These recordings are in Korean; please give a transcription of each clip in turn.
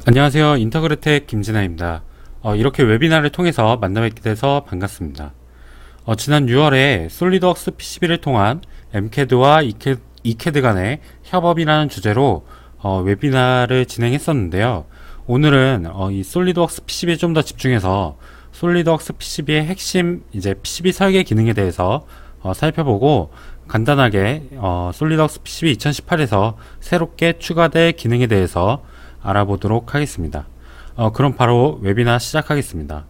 안녕하세요. 인터그레텍 김진아입니다. 이렇게 웨비나를 통해서 만나뵙게 돼서 반갑습니다. 지난 6월에 솔리드웍스 PCB를 통한 MCAD와 ECAD 간의 협업이라는 주제로 웨비나를 진행했었는데요. 오늘은 이 솔리드웍스 PCB에 좀 더 집중해서 솔리드웍스 PCB의 핵심 PCB 설계 기능에 대해서 살펴보고 간단하게 솔리드웍스 PCB 2018에서 새롭게 추가될 기능에 대해서 알아보도록 하겠습니다. 그럼 바로 웨비나 시작하겠습니다.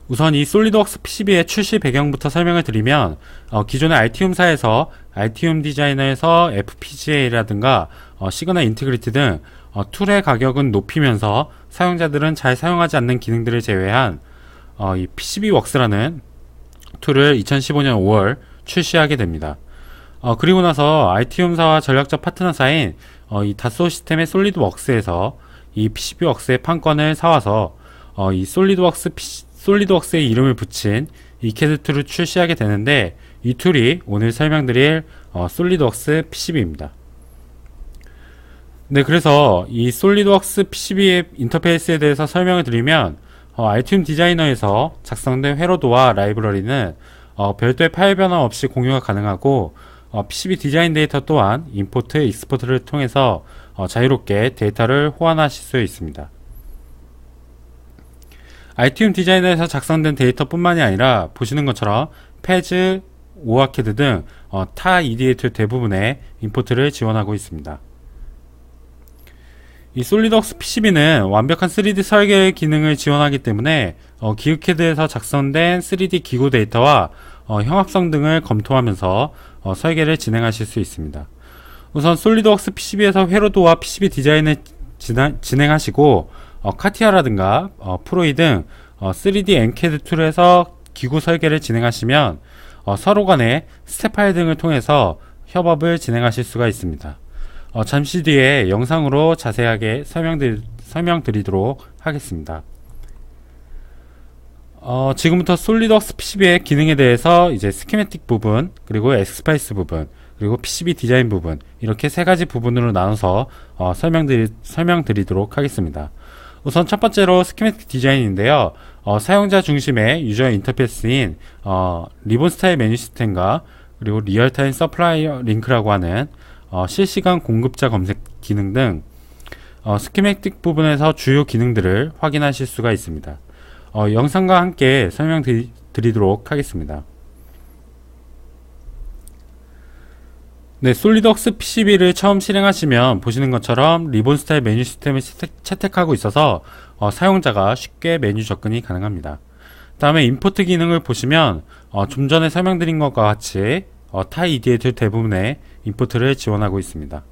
우선 이 솔리드웍스 PCB의 출시 배경부터 설명을 드리면 기존의 알티움사에서 알티움 디자이너에서 FPGA라든가 시그널 인티그리티 등 툴의 가격은 높이면서 사용자들은 잘 사용하지 않는 기능들을 제외한 이 PCB웍스라는 툴을 2015년 5월 출시하게 됩니다. 그리고 나서 알티움사와 전략적 파트너사인 이 다소 시스템의 솔리드웍스에서 이 PCB웍스의 판권을 사와서 이 솔리드웍스의 이름을 붙인 ECAD 툴을 출시하게 되는데, 이 툴이 오늘 설명드릴 솔리드웍스 PCB입니다. 네, 그래서 이 솔리드웍스 PCB의 인터페이스에 대해서 설명을 드리면 알티움 디자이너에서 작성된 회로도와 라이브러리는 별도의 파일 변화 없이 공유가 가능하고, PCB 디자인 데이터 또한 임포트, 익스포트를 통해서 자유롭게 데이터를 호환하실 수 있습니다. 알티움 디자이너에서 작성된 데이터뿐만이 아니라 보시는 것처럼 패즈, 오아캐드 등 타 EDA 툴 대부분의 임포트를 지원하고 있습니다. 이 솔리드웍스 PCB는 완벽한 3D 설계 기능을 지원하기 때문에 기그캐드에서 작성된 3D 기구 데이터와 형합성 등을 검토하면서 설계를 진행하실 수 있습니다. 우선 솔리드웍스 PCB에서 회로도와 PCB 디자인을 진행하시고 카티아라든가 프로이 등 3D 엔캐드 툴에서 기구 설계를 진행하시면 서로 간의 스텝 파일 등을 통해서 협업을 진행하실 수가 있습니다. 잠시 뒤에 영상으로 자세하게 설명드리도록 하겠습니다. 지금부터 솔리드웍스 PCB의 기능에 대해서 이제 스키매틱 부분, 그리고 엑스파이스 부분, 그리고 PCB 디자인 부분, 이렇게 세 가지 부분으로 나눠서 설명드리도록 하겠습니다. 우선 첫 번째로 스키매틱 디자인인데요. 사용자 중심의 유저 인터페이스인 리본 스타일 메뉴 시스템과 그리고 리얼타임 서플라이어 링크라고 하는 실시간 공급자 검색 기능 등 스키매틱 부분에서 주요 기능들을 확인하실 수가 있습니다. 영상과 함께 설명드리도록 하겠습니다. 네, 솔리드웍스 PCB를 처음 실행하시면 보시는 것처럼 리본 스타일 메뉴 시스템을 채택하고 있어서 사용자가 쉽게 메뉴 접근이 가능합니다. 다음에 임포트 기능을 보시면 좀 전에 설명드린 것과 같이 타 EDA 툴 대부분의 임포트를 지원하고 있습니다.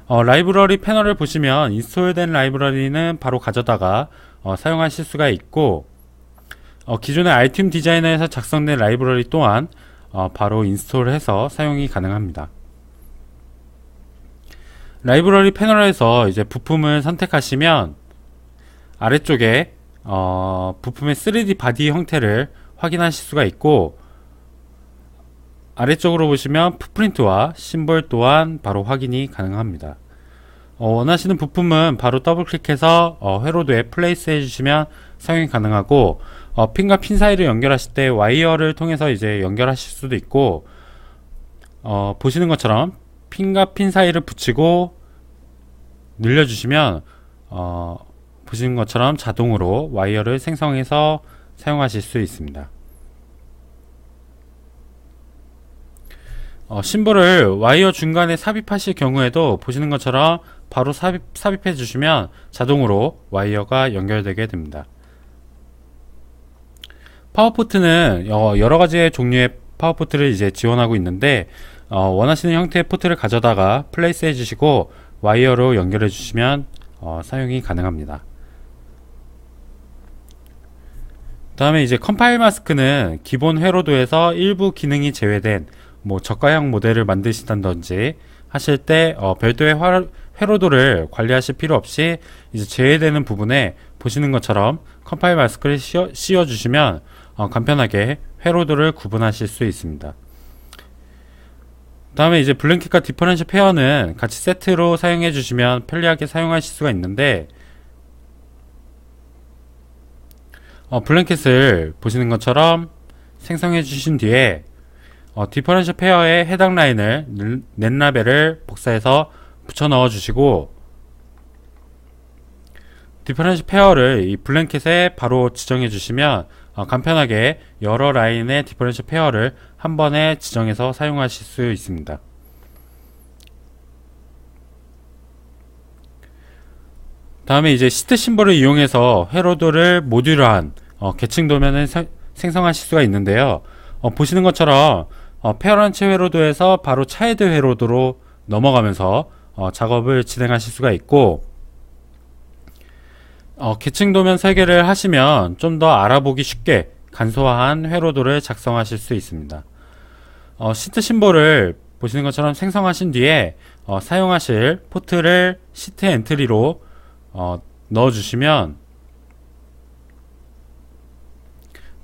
라이브러리 패널을 보시면 인스톨된 라이브러리는 바로 가져다가 사용하실 수가 있고, 기존의 알티움 디자이너에서 작성된 라이브러리 또한 바로 인스톨해서 사용이 가능합니다. 라이브러리 패널에서 이제 부품을 선택하시면 아래쪽에 부품의 3D 바디 형태를 확인하실 수가 있고, 아래쪽으로 보시면 풋프린트와 심볼 또한 바로 확인이 가능합니다. 원하시는 부품은 바로 더블 클릭해서 회로도에 플레이스 해주시면 사용이 가능하고, 핀과 핀 사이를 연결하실 때 와이어를 통해서 이제 연결하실 수도 있고, 보시는 것처럼 핀과 핀 사이를 붙이고 늘려주시면 보시는 것처럼 자동으로 와이어를 생성해서 사용하실 수 있습니다. 심볼을 와이어 중간에 삽입하실 경우에도 보시는 것처럼 바로 삽입해 주시면 자동으로 와이어가 연결되게 됩니다. 파워포트는 여러가지의 종류의 파워포트를 이제 지원하고 있는데, 원하시는 형태의 포트를 가져다가 플레이스 해주시고 와이어로 연결해 주시면 사용이 가능합니다. 다음에 이제 컴파일 마스크는 기본 회로도에서 일부 기능이 제외된 저가형 모델을 만드신다든지 하실 때 별도의 회로도를 관리하실 필요 없이 이제 제외되는 부분에 보시는 것처럼 컴파일 마스크를 씌워 주시면 간편하게 회로도를 구분하실 수 있습니다. 다음에 이제 블랭킷과 디퍼런셜 페어는 같이 세트로 사용해 주시면 편리하게 사용하실 수가 있는데, 블랭킷을 보시는 것처럼 생성해 주신 뒤에 디퍼런셜 페어의 해당 라인을 넷라벨을 복사해서 붙여 넣어 주시고, 디퍼런셜 페어를 이 블랭킷에 바로 지정해 주시면 간편하게 여러 라인의 디퍼런셜 페어를 한 번에 지정해서 사용하실 수 있습니다. 다음에 이제 시트 심볼을 이용해서 회로도를 모듈화한 계층 도면을 생성하실 수가 있는데요. 보시는 것처럼 페어런치 회로도에서 바로 차일드 회로도로 넘어가면서 작업을 진행하실 수가 있고, 계층 도면 설계를 하시면 좀 더 알아보기 쉽게 간소화한 회로도를 작성하실 수 있습니다. 시트 심볼을 보시는 것처럼 생성하신 뒤에 사용하실 포트를 시트 엔트리로 넣어주시면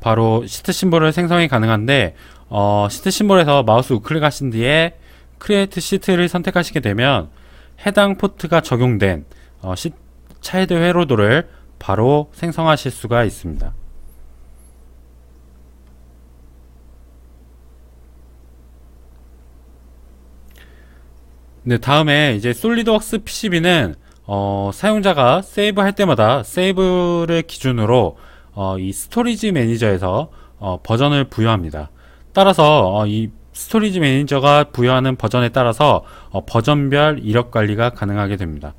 바로 시트 심볼을 생성이 가능한데, 시트 심볼에서 마우스 우클릭 하신 뒤에 크리에이트 시트를 선택하시게 되면 해당 포트가 적용된 차일드 회로도를 바로 생성하실 수가 있습니다. 네, 다음에 이제 솔리드웍스 PCB는 사용자가 세이브 할 때마다 세이브를 기준으로 이 스토리지 매니저에서 버전을 부여합니다. 따라서 이 스토리지 매니저가 부여하는 버전에 따라서 버전별 이력 관리가 가능하게 됩니다.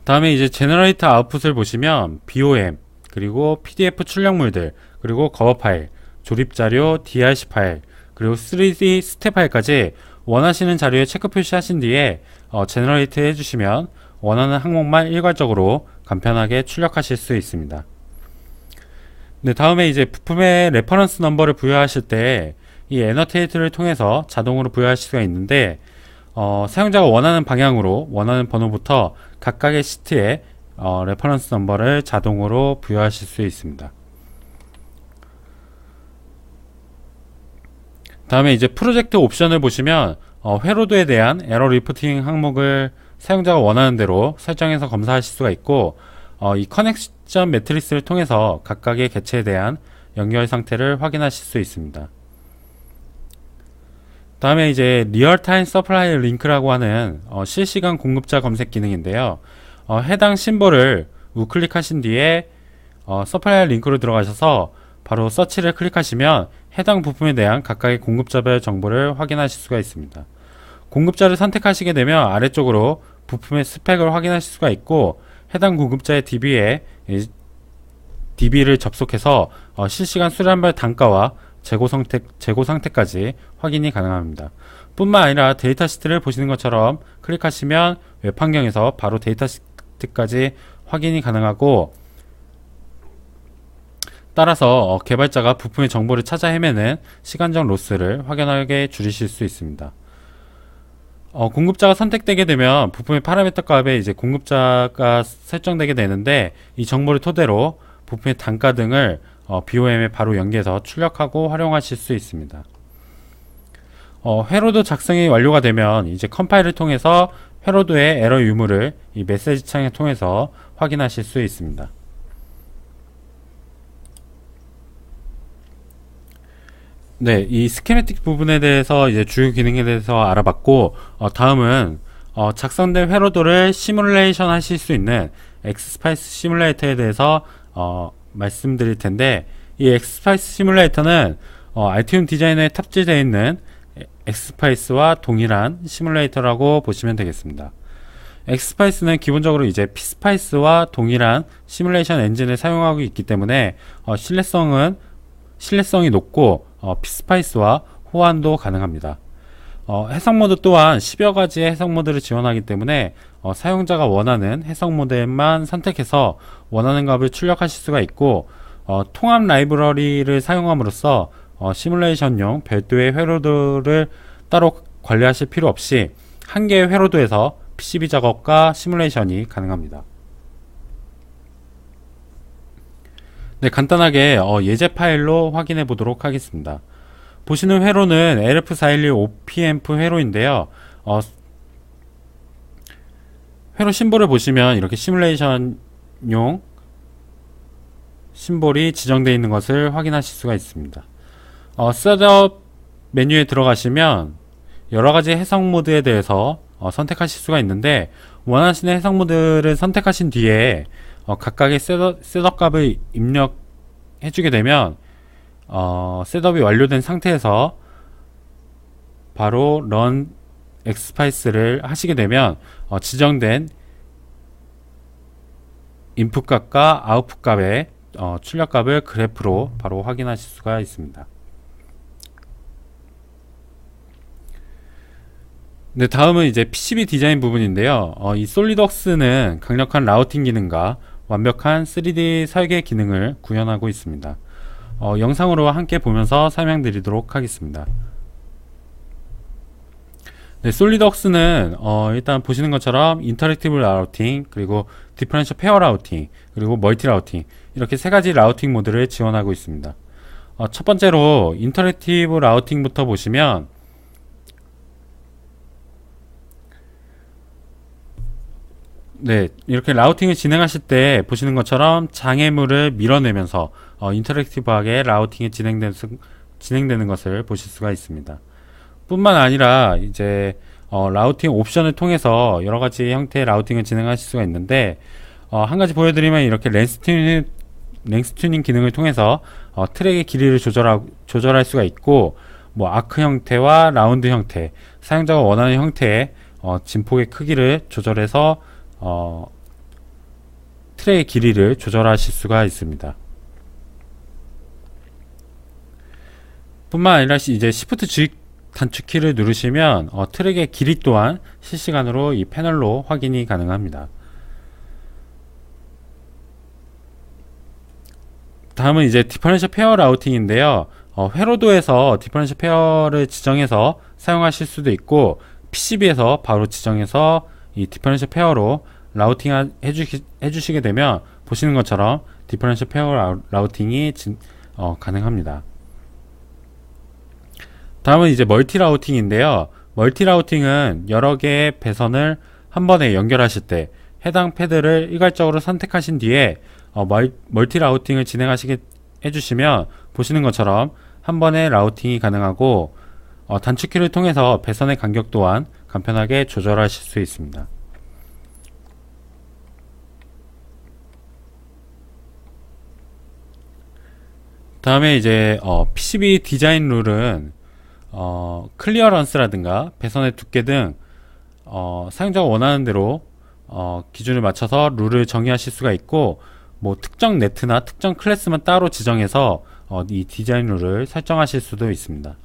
다음에 이제 제너레이터 아웃풋을 보시면 BOM, 그리고 PDF 출력물들, 그리고 거버 파일, 조립 자료, DRC 파일, 그리고 3D 스텝 파일까지 원하시는 자료에 체크 표시하신 뒤에 제너레이트 해주시면 원하는 항목만 일괄적으로 간편하게 출력하실 수 있습니다. 네, 다음에 이제 부품의 레퍼런스 넘버를 부여하실 때 이 애너테이트를 통해서 자동으로 부여하실 수가 있는데, 사용자가 원하는 방향으로 원하는 번호부터 각각의 시트에 레퍼런스 넘버를 자동으로 부여하실 수 있습니다. 다음에 이제 프로젝트 옵션을 보시면 회로도에 대한 에러 리포팅 항목을 사용자가 원하는 대로 설정해서 검사하실 수가 있고, 이 커넥션 매트리스를 통해서 각각의 개체에 대한 연결 상태를 확인하실 수 있습니다. 다음에 이제 리얼타임 서플라이 링크라고 하는 실시간 공급자 검색 기능인데요. 해당 심볼을 우클릭하신 뒤에 서플라이 링크로 들어가셔서 바로 서치를 클릭하시면 해당 부품에 대한 각각의 공급자별 정보를 확인하실 수가 있습니다. 공급자를 선택하시게 되면 아래쪽으로 부품의 스펙을 확인하실 수가 있고, 해당 공급자의 DB를 접속해서 실시간 수량별 단가와 재고 상태까지 확인이 가능합니다. 뿐만 아니라 데이터 시트를 보시는 것처럼 클릭하시면 웹 환경에서 바로 데이터 시트까지 확인이 가능하고, 따라서 개발자가 부품의 정보를 찾아 헤매는 시간적 로스를 확연하게 줄이실 수 있습니다. 공급자가 선택되게 되면 부품의 파라미터 값에 이제 공급자가 설정되게 되는데, 이 정보를 토대로 부품의 단가 등을 BOM에 바로 연계해서 출력하고 활용하실 수 있습니다. 회로도 작성이 완료가 되면 이제 컴파일을 통해서 회로도의 에러 유무를 이 메시지 창을 통해서 확인하실 수 있습니다. 네, 이 스키매틱 부분에 대해서 이제 주요 기능에 대해서 알아봤고, 다음은 작성된 회로도를 시뮬레이션 하실 수 있는 엑스스파이스 시뮬레이터에 대해서 말씀드릴 텐데, 이 엑스스파이스 시뮬레이터는 알티움 디자이너에 탑재되어 있는 엑스스파이스와 동일한 시뮬레이터라고 보시면 되겠습니다. 엑스스파이스는 기본적으로 이제 피스파이스와 동일한 시뮬레이션 엔진을 사용하고 있기 때문에 신뢰성이 높고 피스파이스와 호환도 가능합니다. 해석 모드 또한 10여 가지의 해석 모드를 지원하기 때문에 사용자가 원하는 해석 모드만 선택해서 원하는 값을 출력하실 수가 있고, 통합 라이브러리를 사용함으로써 시뮬레이션용 별도의 회로도를 따로 관리하실 필요 없이 한 개의 회로도에서 PCB 작업과 시뮬레이션이 가능합니다. 네, 간단하게 예제 파일로 확인해 보도록 하겠습니다. 보시는 회로는 LF411 OPAMP 회로인데요. 회로 심볼을 보시면 이렇게 시뮬레이션용 심볼이 지정되어 있는 것을 확인하실 수가 있습니다. 셋업 메뉴에 들어가시면 여러가지 해석 모드에 대해서 선택하실 수가 있는데, 원하시는 해석 모드를 선택하신 뒤에 각각의 셋업 값을 입력해주게 되면 셋업이 완료된 상태에서 바로 run xspice를 하시게 되면 지정된 인풋 값과 아웃풋 값의 출력 값을 그래프로 바로 확인하실 수가 있습니다. 네, 다음은 이제 PCB 디자인 부분인데요. 이 솔리드웍스는 강력한 라우팅 기능과 완벽한 3D 설계 기능을 구현하고 있습니다. 영상으로 함께 보면서 설명드리도록 하겠습니다. 네, 솔리드웍스는 일단 보시는 것처럼 인터랙티브 라우팅, 그리고 디퍼런셜 페어 라우팅, 그리고 멀티 라우팅, 이렇게 세 가지 라우팅 모드를 지원하고 있습니다. 첫 번째로 인터랙티브 라우팅부터 보시면, 네, 이렇게 라우팅을 진행하실 때 보시는 것처럼 장애물을 밀어내면서 인터랙티브하게 라우팅이 진행되는 것을 보실 수가 있습니다. 뿐만 아니라 이제 라우팅 옵션을 통해서 여러 가지 형태의 라우팅을 진행하실 수가 있는데, 한 가지 보여드리면 이렇게 렌스 튜닝 기능을 통해서 트랙의 길이를 조절할 수가 있고, 뭐 아크 형태와 라운드 형태, 사용자가 원하는 형태의 진폭의 크기를 조절해서 트랙의 길이를 조절하실 수가 있습니다. 뿐만 아니라 이제 Shift G 단축키를 누르시면 트랙의 길이 또한 실시간으로 이 패널로 확인이 가능합니다. 다음은 이제 디퍼런셜 페어 라우팅인데요. 회로도에서 디퍼런셜 페어를 지정해서 사용하실 수도 있고, PCB에서 바로 지정해서 이 디퍼런셜 페어로 라우팅 해주시게 되면 보시는 것처럼 디퍼런셜 페어 라우팅이 가능합니다. 다음은 이제 멀티 라우팅인데요. 멀티 라우팅은 여러 개의 배선을 한 번에 연결하실 때 해당 패드를 일괄적으로 선택하신 뒤에 멀티 라우팅을 해주시면 보시는 것처럼 한 번에 라우팅이 가능하고, 단축키를 통해서 배선의 간격 또한 간편하게 조절하실 수 있습니다. 다음에 이제 PCB 디자인 룰은 클리어런스라든가 배선의 두께 등 사용자가 원하는 대로 기준을 맞춰서 룰을 정의하실 수가 있고, 뭐 특정 네트나 특정 클래스만 따로 지정해서 이 디자인 룰을 설정하실 수도 있습니다.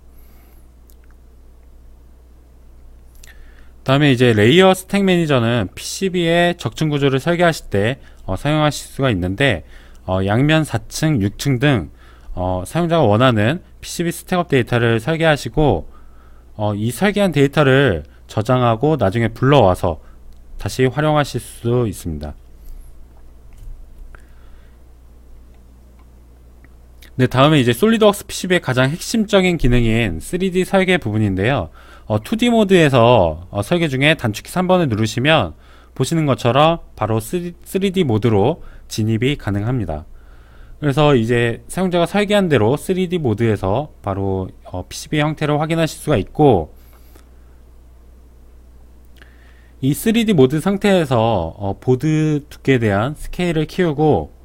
다음에 이제 레이어 스택 매니저는 PCB의 적층 구조를 설계하실 때 사용하실 수가 있는데, 양면 4층, 6층 등 사용자가 원하는 PCB 스택업 데이터를 설계하시고, 이 설계한 데이터를 저장하고 나중에 불러와서 다시 활용하실 수 있습니다. 네, 다음에 이제 솔리드웍스 PCB의 가장 핵심적인 기능인 3D 설계 부분인데요. 2D 모드에서 설계 중에 단축키 3번을 누르시면 보시는 것처럼 바로 3D 모드로 진입이 가능합니다. 그래서 이제 사용자가 설계한 대로 3D 모드에서 바로 PCB 형태를 확인하실 수가 있고, 이 3D 모드 상태에서 보드 두께에 대한 스케일을 키우고,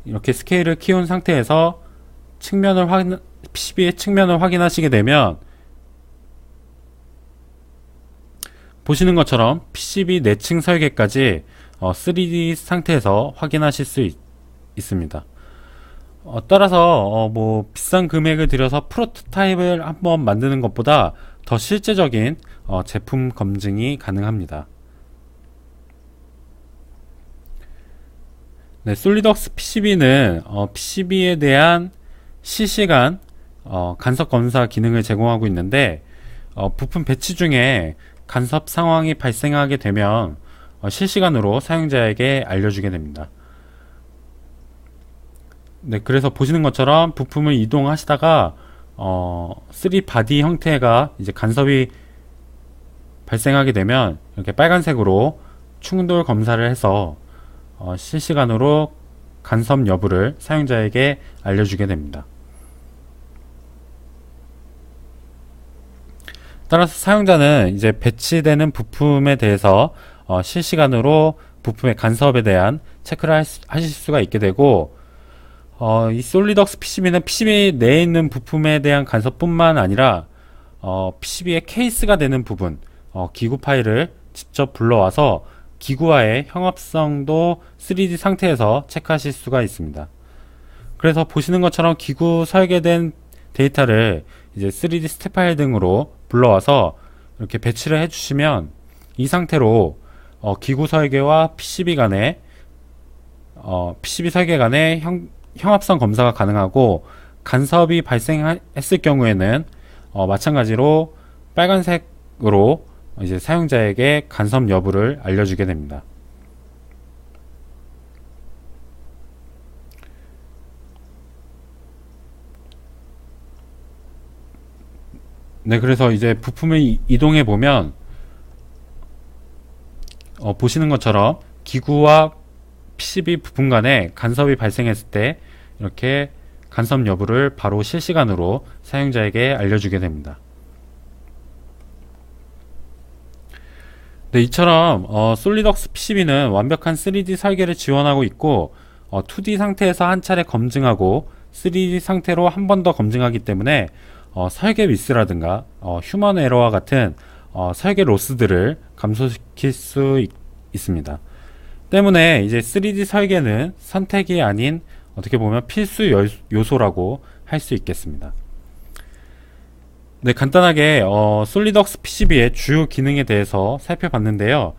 이렇게 스케일을 키운 상태에서 PCB의 측면을 확인하시게 되면 보시는 것처럼 PCB 내층 설계까지 3D 상태에서 확인하실 수 있습니다. 따라서 뭐 비싼 금액을 들여서 프로토타입을 한번 만드는 것보다 더 실제적인 제품 검증이 가능합니다. 네, 솔리드웍스 PCB는 PCB에 대한 실시간 간섭 검사 기능을 제공하고 있는데, 부품 배치 중에 간섭 상황이 발생하게 되면 실시간으로 사용자에게 알려주게 됩니다. 네, 그래서 보시는 것처럼 부품을 이동하시다가 3 바디 형태가 이제 간섭이 발생하게 되면 이렇게 빨간색으로 충돌 검사를 해서 실시간으로 간섭 여부를 사용자에게 알려주게 됩니다. 따라서 사용자는 이제 배치되는 부품에 대해서 실시간으로 부품의 간섭에 대한 체크를 하실 수가 있게 되고, 이 솔리덕스 PCB는 PCB 내에 있는 부품에 대한 간섭뿐만 아니라 PCB의 케이스가 되는 부분, 기구 파일을 직접 불러와서 기구와의 형합성도 3D 상태에서 체크하실 수가 있습니다. 그래서 보시는 것처럼 기구 설계된 데이터를 이제 3D 스텝 파일 등으로 불러와서 이렇게 배치를 해주시면 이 상태로 기구 설계와 PCB 간의 PCB 설계 간의 형합성 검사가 가능하고, 간섭이 발생했을 경우에는 마찬가지로 빨간색으로 이제 사용자에게 간섭 여부를 알려주게 됩니다. 네, 그래서 이제 부품을 이동해 보면 보시는 것처럼 기구와 PCB 부품 간에 간섭이 발생했을 때 이렇게 간섭 여부를 바로 실시간으로 사용자에게 알려주게 됩니다. 네, 이처럼 솔리덕스 PCB는 완벽한 3D 설계를 지원하고 있고 2D 상태에서 한 차례 검증하고 3D 상태로 한 번 더 검증하기 때문에 설계 미스라든가 휴먼 에러와 같은 설계 로스들을 감소시킬 수 있습니다. 때문에 이제 3D 설계는 선택이 아닌 어떻게 보면 필수 요소라고 할 수 있겠습니다. 네, 간단하게 솔리드웍스 PCB의 주요 기능에 대해서 살펴봤는데요.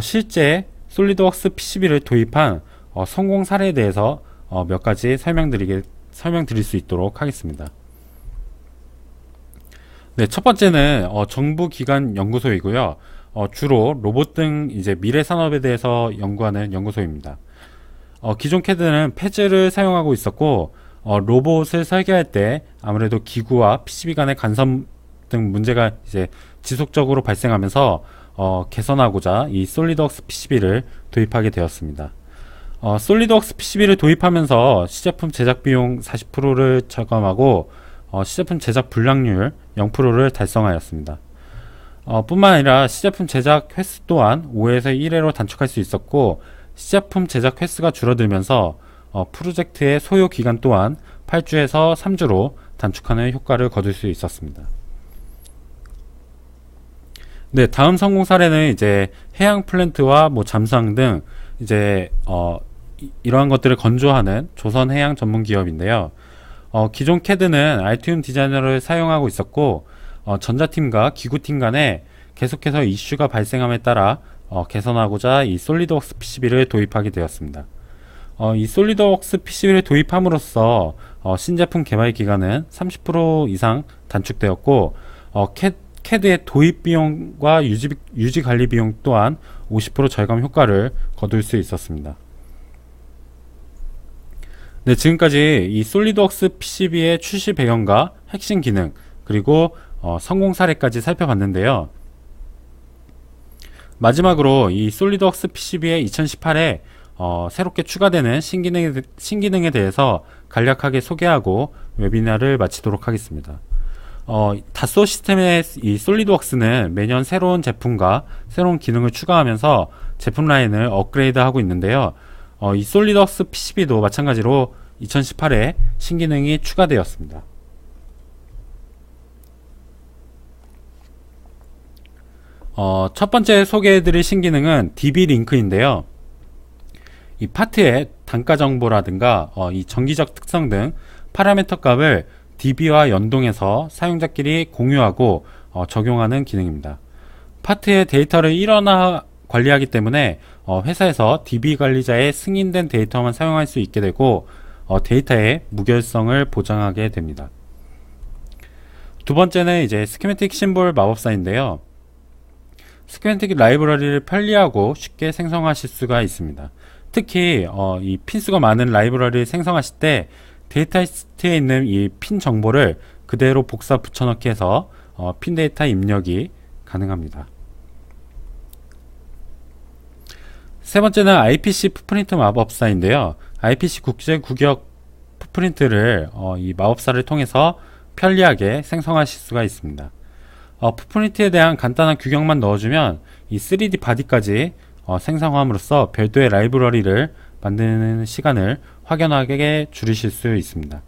실제 솔리드웍스 PCB를 도입한 성공 사례에 대해서 몇 가지 설명드릴 수 있도록 하겠습니다. 네, 첫 번째는 정부기관 연구소이고요. 주로 로봇 등 이제 미래 산업에 대해서 연구하는 연구소입니다. 기존 캐드는 패즈를 사용하고 있었고, 로봇을 설계할 때 아무래도 기구와 PCB 간의 간섭 등 문제가 이제 지속적으로 발생하면서 개선하고자 이 솔리드웍스 PCB를 도입하게 되었습니다. 솔리드웍스 PCB를 도입하면서 시제품 제작 비용 40%를 절감하고 시제품 제작 불량률 0%를 달성하였습니다. 뿐만 아니라 시제품 제작 횟수 또한 5에서 1회로 단축할 수 있었고, 시제품 제작 횟수가 줄어들면서 프로젝트의 소요 기간 또한 8주에서 3주로 단축하는 효과를 거둘 수 있었습니다. 네, 다음 성공 사례는 이제 해양 플랜트와 잠수함 등 이제 이러한 것들을 건조하는 조선 해양 전문 기업인데요. 기존 캐드는 알티움 디자이너를 사용하고 있었고, 전자팀과 기구팀 간에 계속해서 이슈가 발생함에 따라 개선하고자 이 솔리드웍스 PCB를 도입하게 되었습니다. 이 솔리드웍스 PCB를 도입함으로써 신제품 개발 기간은 30% 이상 단축되었고, 캐드의 도입 비용과 유지 관리 비용 또한 50% 절감 효과를 거둘 수 있었습니다. 네, 지금까지 이 솔리드웍스 PCB의 출시 배경과 핵심 기능, 그리고 성공 사례까지 살펴봤는데요. 마지막으로 이 솔리드웍스 PCB의 2018에 새롭게 추가되는 신기능에 대해서 간략하게 소개하고 웨비나를 마치도록 하겠습니다. 다소 시스템의 이 솔리드웍스는 매년 새로운 제품과 새로운 기능을 추가하면서 제품 라인을 업그레이드하고 있는데요. 이 솔리드웍스 PCB도 마찬가지로 2018에 신기능이 추가되었습니다. 첫 번째 소개해드릴 신기능은 DB 링크인데요. 이 파트의 단가 정보라든가 이 정기적 특성 등 파라미터 값을 DB와 연동해서 사용자끼리 공유하고 적용하는 기능입니다. 파트의 데이터를 일원화 관리하기 때문에 회사에서 DB 관리자의 승인된 데이터만 사용할 수 있게 되고 데이터의 무결성을 보장하게 됩니다. 두 번째는 이제 스키매틱 심볼 마법사인데요. 스키매틱 라이브러리를 편리하고 쉽게 생성하실 수가 있습니다. 특히 이 핀수가 많은 라이브러리를 생성하실 때 데이터시트에 있는 이 핀 정보를 그대로 복사 붙여넣기 해서 핀 데이터 입력이 가능합니다. 세 번째는 IPC 풋프린트 마법사인데요. IPC 국제 구역 풋프린트를 이 마법사를 통해서 편리하게 생성하실 수가 있습니다. 풋프린트에 대한 간단한 규격만 넣어주면 이 3D 바디까지 생성함으로써 별도의 라이브러리를 만드는 시간을 확연하게 줄이실 수 있습니다.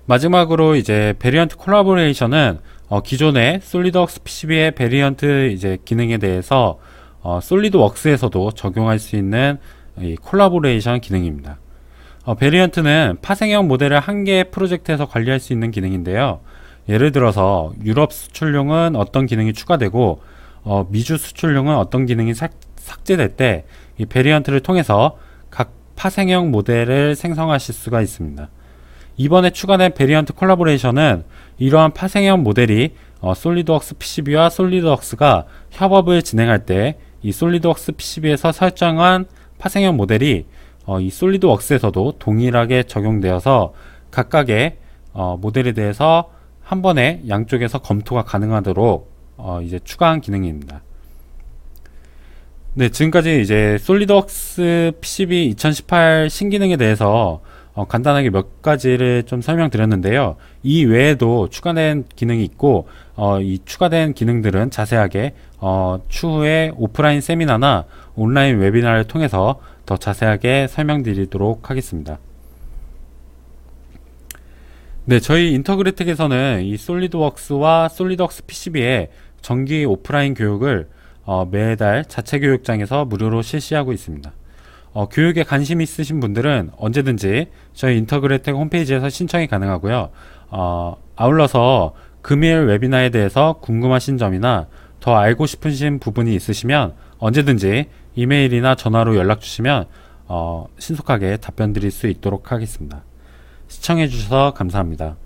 마지막으로 이제 베리언트 콜라보레이션은 기존의 솔리드웍스 PCB의 베리언트 이제 기능에 대해서 솔리드웍스에서도 적용할 수 있는 이 콜라보레이션 기능입니다. 베리언트는 파생형 모델을 한 개의 프로젝트에서 관리할 수 있는 기능인데요. 예를 들어서 유럽 수출용은 어떤 기능이 추가되고 미주 수출용은 어떤 기능이 삭제될 때 이 베리언트를 통해서 각 파생형 모델을 생성하실 수가 있습니다. 이번에 추가된 베리언트 콜라보레이션은 이러한 파생형 모델이 솔리드웍스 PCB와 솔리드웍스가 협업을 진행할 때 이 솔리드웍스 PCB에서 설정한 파생형 모델이 이 솔리드웍스에서도 동일하게 적용되어서 각각의 모델에 대해서 한 번에 양쪽에서 검토가 가능하도록 이제 추가한 기능입니다. 네, 지금까지 이제 솔리드웍스 PCB 2018 신기능에 대해서 간단하게 몇 가지를 좀 설명드렸는데요. 이 외에도 추가된 기능이 있고 이 추가된 기능들은 자세하게 추후에 오프라인 세미나나 온라인 웨비나를 통해서 더 자세하게 설명드리도록 하겠습니다. 네, 저희 인터그래텍에서는 이 솔리드웍스와 솔리드웍스 PCB의 정기 오프라인 교육을 매달 자체 교육장에서 무료로 실시하고 있습니다. 교육에 관심 있으신 분들은 언제든지 저희 인터그래텍 홈페이지에서 신청이 가능하고요. 아울러서 금일 웨비나에 대해서 궁금하신 점이나 더 알고 싶으신 부분이 있으시면 언제든지 이메일이나 전화로 연락 주시면 신속하게 답변 드릴 수 있도록 하겠습니다. 시청해 주셔서 감사합니다.